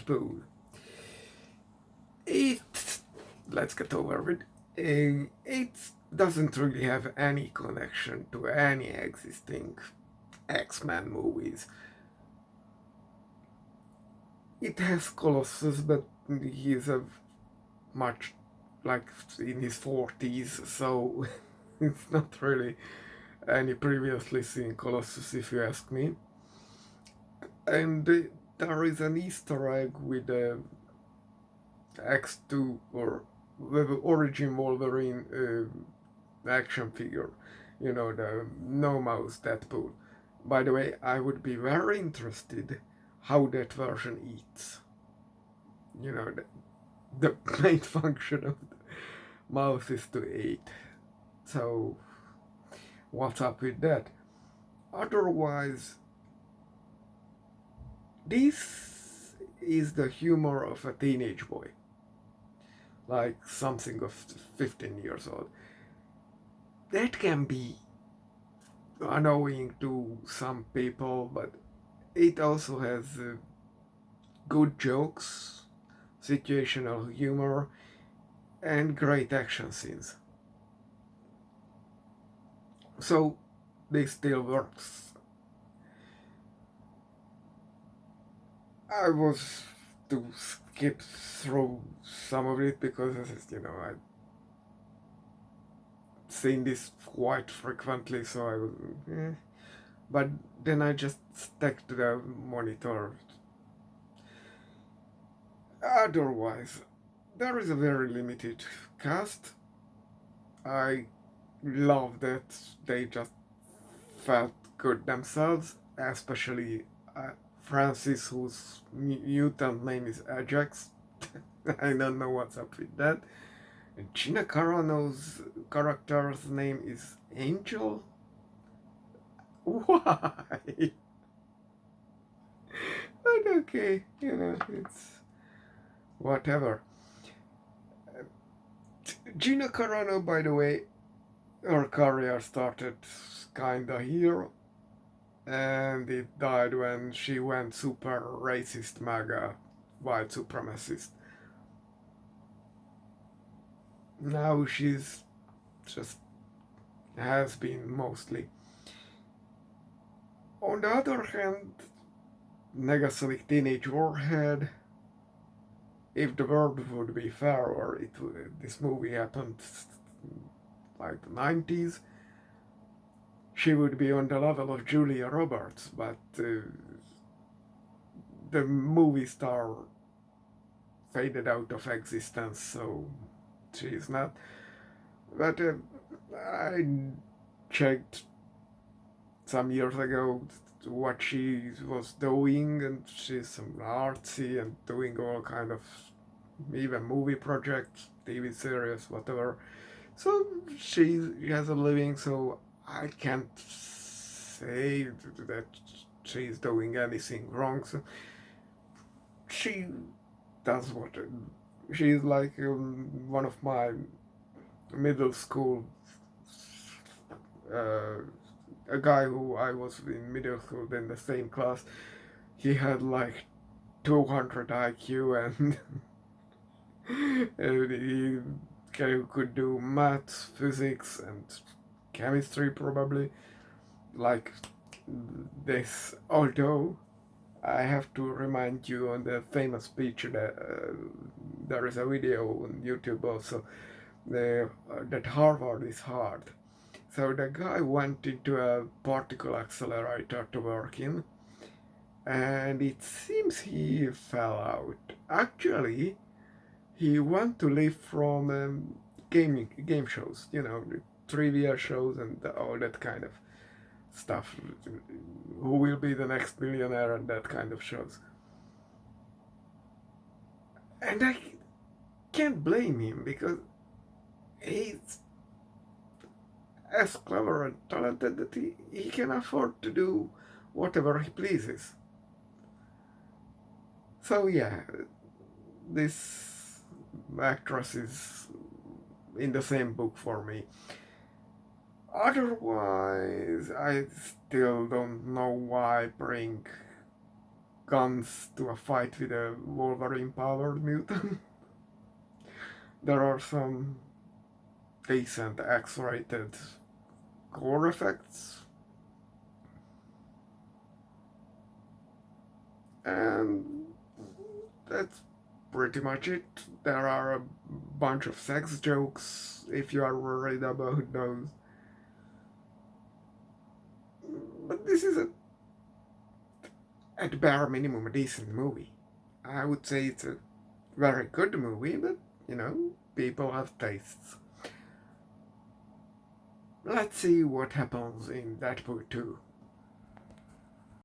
Deadpool. It, let's get over it. It doesn't really have any connection to any existing X-Men movies. It has Colossus, but he's a much like in his 40s, so it's not really any previously seen Colossus, if you ask me. And there is an Easter egg with the X2 or the Origin Wolverine action figure, the no mouse Deadpool. By the way, I would be very interested how that version eats. The main function of the mouse is to eat. So, what's up with that? Otherwise, this is the humor of a teenage boy, like something of 15 years old. That can be annoying to some people, but it also has good jokes, situational humor, and great action scenes. So this still works. I was to skip through some of it because, I've seen this quite frequently, so I was. But then I just stuck to the monitor. Otherwise, there is a very limited cast. I love that they just felt good themselves, especially Francis, whose mutant name is Ajax. I don't know what's up with that. And Gina Carano's character's name is Angel. Why? But okay, it's whatever. Gina Carano, by the way, her career started kinda here, and it died when she went super racist, MAGA, white supremacist. Now she's just has been mostly. On the other hand, Negasonic Teenage Warhead, if the world would be fair, or this movie happened like the 90s, she would be on the level of Julia Roberts, but the movie star faded out of existence, so she's not. But I checked some years ago what she was doing, and she's artsy and doing all kind of even movie projects, TV series, whatever. So she has a living, so I can't say that she's doing anything wrong. So she does what she's like one of my middle school a guy who I was in middle school in the same class. He had like 200 IQ and he could do maths, physics, and chemistry probably like this. Although I have to remind you on the famous speech that there is a video on YouTube also that Harvard is hard. So the guy went into a particle accelerator to work in, and it seems he fell out. Actually, he went to live from game shows, trivia shows and all that kind of stuff. Who will be the next billionaire and that kind of shows. And I can't blame him because he's as clever and talented that he can afford to do whatever he pleases. So yeah, this actress is in the same book for me. Otherwise, I still don't know why bring guns to a fight with a Wolverine powered mutant. There are some decent X-rated gore effects, and that's pretty much it. There are a bunch of sex jokes if you are worried about those. But this is at bare minimum a decent movie. I would say it's a very good movie, but people have tastes. Let's see what happens in Deadpool 2.